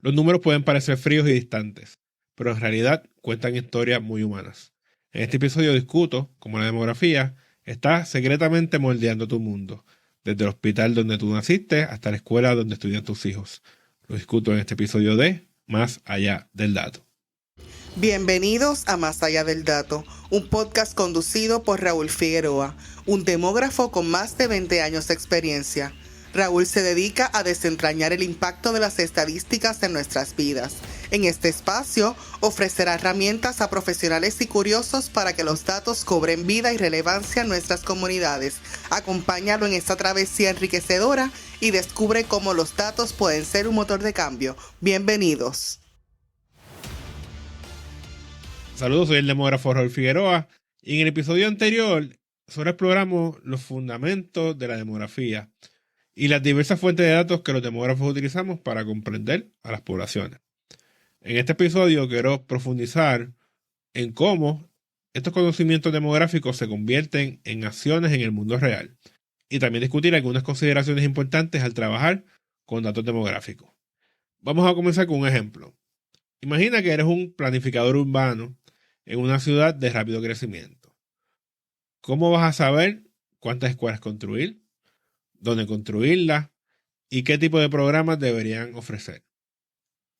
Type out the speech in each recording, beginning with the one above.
Los números pueden parecer fríos y distantes, pero en realidad cuentan historias muy humanas. En este episodio discuto cómo la demografía está secretamente moldeando tu mundo, desde el hospital donde tú naciste hasta la escuela donde estudian tus hijos. Lo discuto en este episodio de Más allá del dato. Bienvenidos a Más allá del dato, un podcast conducido por Raúl Figueroa, un demógrafo con más de 20 años de experiencia. Raúl se dedica a desentrañar el impacto de las estadísticas en nuestras vidas. En este espacio ofrecerá herramientas a profesionales y curiosos para que los datos cobren vida y relevancia en nuestras comunidades. Acompáñalo en esta travesía enriquecedora y descubre cómo los datos pueden ser un motor de cambio. Bienvenidos. Saludos, soy el demógrafo Raúl Figueroa y en el episodio anterior solo exploramos los fundamentos de la demografía y las diversas fuentes de datos que los demógrafos utilizamos para comprender a las poblaciones. En este episodio quiero profundizar en cómo estos conocimientos demográficos se convierten en acciones en el mundo real y también discutir algunas consideraciones importantes al trabajar con datos demográficos. Vamos a comenzar con un ejemplo. Imagina que eres un planificador urbano en una ciudad de rápido crecimiento. ¿Cómo vas a saber cuántas escuelas construir, dónde construirlas y qué tipo de programas deberían ofrecer?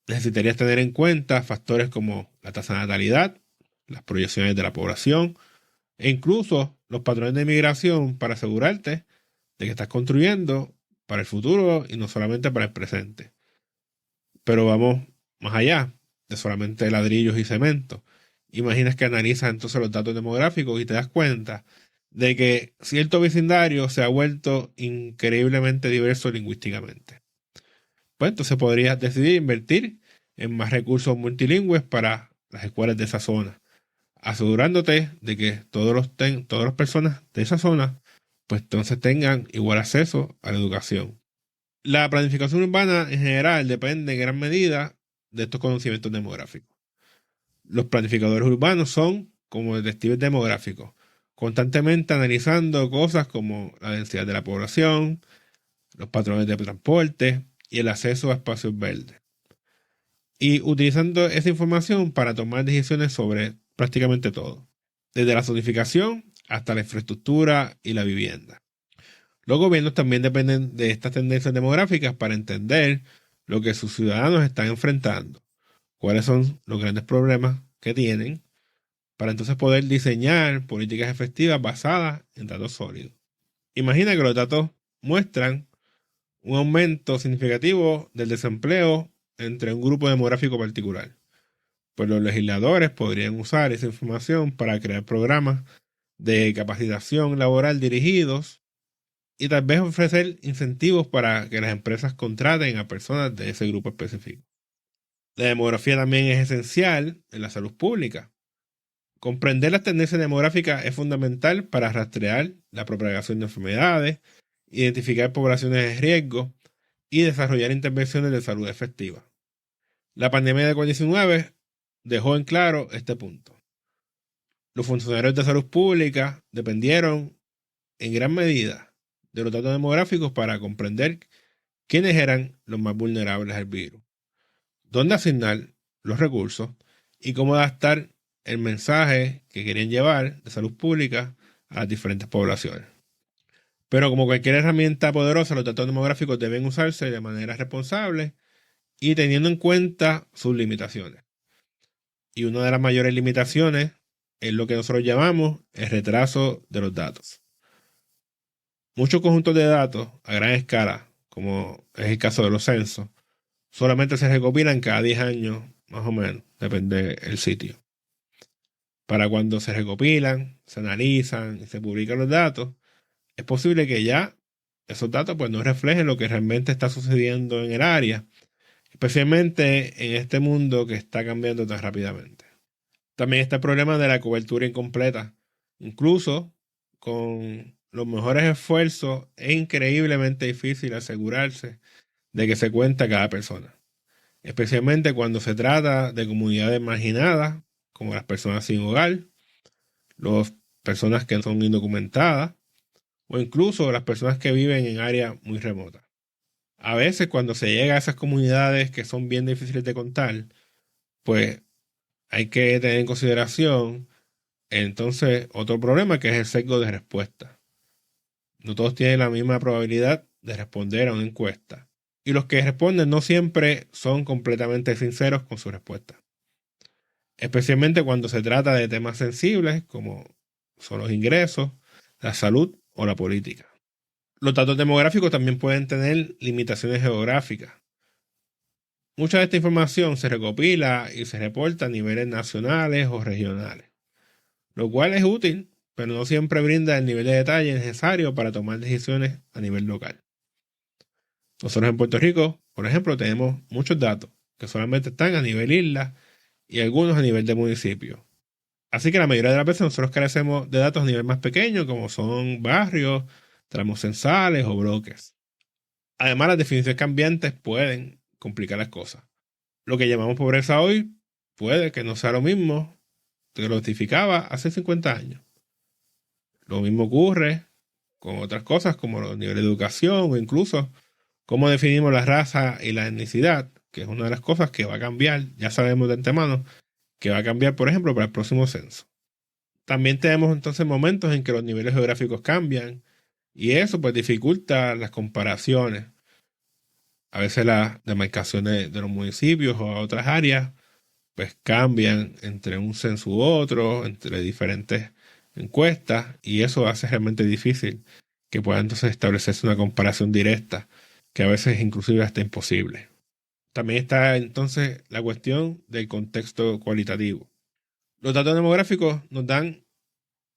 Necesitarías tener en cuenta factores como la tasa de natalidad, las proyecciones de la población e incluso los patrones de migración para asegurarte de que estás construyendo para el futuro y no solamente para el presente. Pero vamos más allá de solamente ladrillos y cemento. Imaginas que analizas entonces los datos demográficos y te das cuenta de que cierto vecindario se ha vuelto increíblemente diverso lingüísticamente. Pues entonces podrías decidir invertir en más recursos multilingües para las escuelas de esa zona, asegurándote de que todas las personas de esa zona pues entonces tengan igual acceso a la educación. La planificación urbana en general depende en gran medida de estos conocimientos demográficos. Los planificadores urbanos son como detectives demográficos, constantemente analizando cosas como la densidad de la población, los patrones de transporte y el acceso a espacios verdes. Y utilizando esa información para tomar decisiones sobre prácticamente todo, desde la zonificación hasta la infraestructura y la vivienda. Los gobiernos también dependen de estas tendencias demográficas para entender lo que sus ciudadanos están enfrentando, cuáles son los grandes problemas que tienen, para entonces poder diseñar políticas efectivas basadas en datos sólidos. Imagina que los datos muestran un aumento significativo del desempleo entre un grupo demográfico particular. Pues los legisladores podrían usar esa información para crear programas de capacitación laboral dirigidos y tal vez ofrecer incentivos para que las empresas contraten a personas de ese grupo específico. La demografía también es esencial en la salud pública. Comprender las tendencias demográficas es fundamental para rastrear la propagación de enfermedades, identificar poblaciones de riesgo y desarrollar intervenciones de salud efectivas. La pandemia de COVID-19 dejó en claro este punto. Los funcionarios de salud pública dependieron en gran medida de los datos demográficos para comprender quiénes eran los más vulnerables al virus, dónde asignar los recursos y cómo adaptar el mensaje que querían llevar de salud pública a las diferentes poblaciones. Pero como cualquier herramienta poderosa, los datos demográficos deben usarse de manera responsable y teniendo en cuenta sus limitaciones. Y una de las mayores limitaciones es lo que nosotros llamamos el retraso de los datos. Muchos conjuntos de datos a gran escala, como es el caso de los censos, solamente se recopilan cada 10 años, más o menos, depende del sitio. Para cuando se recopilan, se analizan y se publican los datos, es posible que ya esos datos pues, no reflejen lo que realmente está sucediendo en el área, especialmente en este mundo que está cambiando tan rápidamente. También está el problema de la cobertura incompleta. Incluso con los mejores esfuerzos es increíblemente difícil asegurarse de que se cuenta cada persona, especialmente cuando se trata de comunidades marginadas, como las personas sin hogar, las personas que son indocumentadas o incluso las personas que viven en áreas muy remotas. A veces cuando se llega a esas comunidades que son bien difíciles de contar, pues hay que tener en consideración entonces otro problema que es el sesgo de respuesta. No todos tienen la misma probabilidad de responder a una encuesta. Y los que responden no siempre son completamente sinceros con su respuesta. Especialmente cuando se trata de temas sensibles como son los ingresos, la salud o la política. Los datos demográficos también pueden tener limitaciones geográficas. Mucha de esta información se recopila y se reporta a niveles nacionales o regionales, lo cual es útil, pero no siempre brinda el nivel de detalle necesario para tomar decisiones a nivel local. Nosotros en Puerto Rico, por ejemplo, tenemos muchos datos que solamente están a nivel isla y algunos a nivel de municipio. Así que la mayoría de las veces nosotros carecemos de datos a nivel más pequeño, como son barrios, tramos censales o bloques. Además, las definiciones cambiantes pueden complicar las cosas. Lo que llamamos pobreza hoy puede que no sea lo mismo que lo notificaba hace 50 años. Lo mismo ocurre con otras cosas como los niveles de educación o incluso cómo definimos la raza y la etnicidad, que es una de las cosas que va a cambiar, ya sabemos de antemano, que va a cambiar, por ejemplo, para el próximo censo. También tenemos entonces momentos en que los niveles geográficos cambian y eso pues dificulta las comparaciones. A veces las demarcaciones de los municipios o otras áreas pues cambian entre un censo u otro, entre diferentes encuestas, y eso hace realmente difícil que pueda entonces establecerse una comparación directa, que a veces inclusive hasta imposible. También está entonces la cuestión del contexto cualitativo. Los datos demográficos nos dan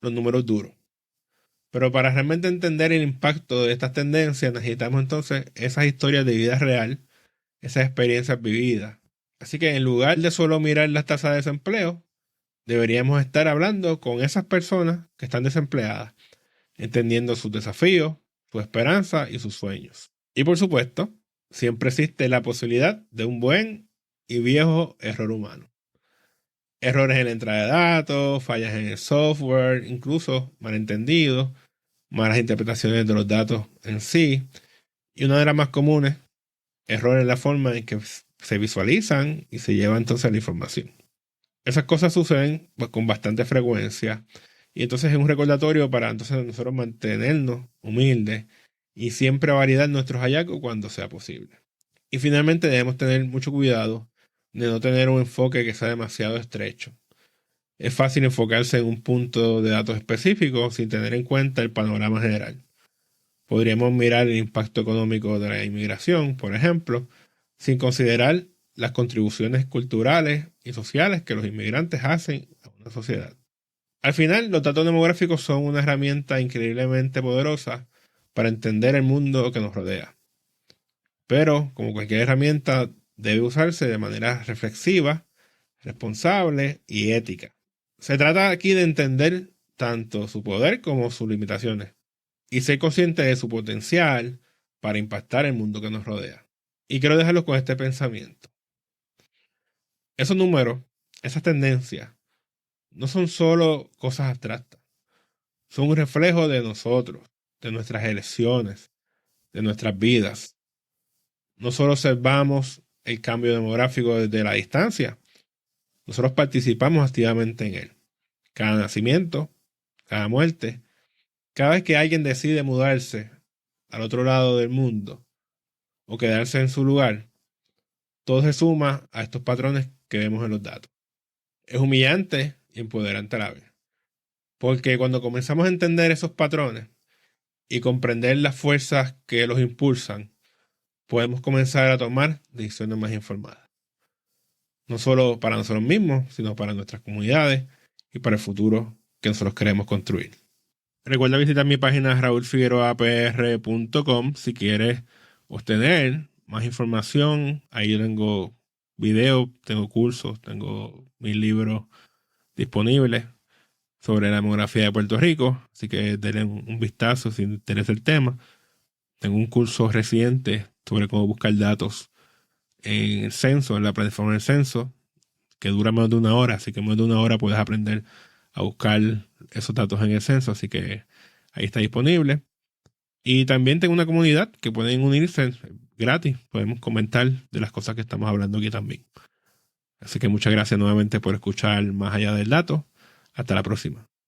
los números duros, pero para realmente entender el impacto de estas tendencias necesitamos entonces esas historias de vida real, esas experiencias vividas. Así que en lugar de solo mirar las tasas de desempleo, deberíamos estar hablando con esas personas que están desempleadas, entendiendo sus desafíos, su esperanza y sus sueños. Y por supuesto, siempre existe la posibilidad de un buen y viejo error humano. Errores en la entrada de datos, fallas en el software, incluso malentendidos, malas interpretaciones de los datos en sí. Y una de las más comunes, errores en la forma en que se visualizan y se lleva entonces la información. Esas cosas suceden pues, con bastante frecuencia y entonces es un recordatorio para entonces nosotros mantenernos humildes y siempre validar nuestros hallazgos cuando sea posible. Y finalmente debemos tener mucho cuidado de no tener un enfoque que sea demasiado estrecho. Es fácil enfocarse en un punto de datos específico sin tener en cuenta el panorama general. Podríamos mirar el impacto económico de la inmigración, por ejemplo, sin considerar las contribuciones culturales y sociales que los inmigrantes hacen a una sociedad. Al final, los datos demográficos son una herramienta increíblemente poderosa para entender el mundo que nos rodea. Pero, como cualquier herramienta, debe usarse de manera reflexiva, responsable y ética. Se trata aquí de entender tanto su poder como sus limitaciones y ser consciente de su potencial para impactar el mundo que nos rodea. Y quiero dejarlos con este pensamiento. Esos números, esas tendencias, no son solo cosas abstractas. Son un reflejo de nosotros, de nuestras elecciones, de nuestras vidas. No solo observamos el cambio demográfico desde la distancia, nosotros participamos activamente en él. Cada nacimiento, cada muerte, cada vez que alguien decide mudarse al otro lado del mundo o quedarse en su lugar, todo se suma a estos patrones que vemos en los datos. Es humillante y empoderante a la vez. Porque cuando comenzamos a entender esos patrones y comprender las fuerzas que los impulsan, podemos comenzar a tomar decisiones más informadas. No solo para nosotros mismos, sino para nuestras comunidades y para el futuro que nosotros queremos construir. Recuerda visitar mi página raulfigueroapr.com si quieres obtener más información. Ahí yo tengo videos, tengo cursos, tengo mis libros disponibles sobre la demografía de Puerto Rico, así que denle un vistazo si te interesa el tema. Tengo un curso reciente sobre cómo buscar datos en el censo, en la plataforma del censo, que dura menos de 1 hora, así que en menos de 1 hora puedes aprender a buscar esos datos en el censo, así que ahí está disponible. Y también tengo una comunidad que pueden unirse gratis. Podemos comentar de las cosas que estamos hablando aquí también. Así que muchas gracias nuevamente por escuchar Más Allá del Dato. Hasta la próxima.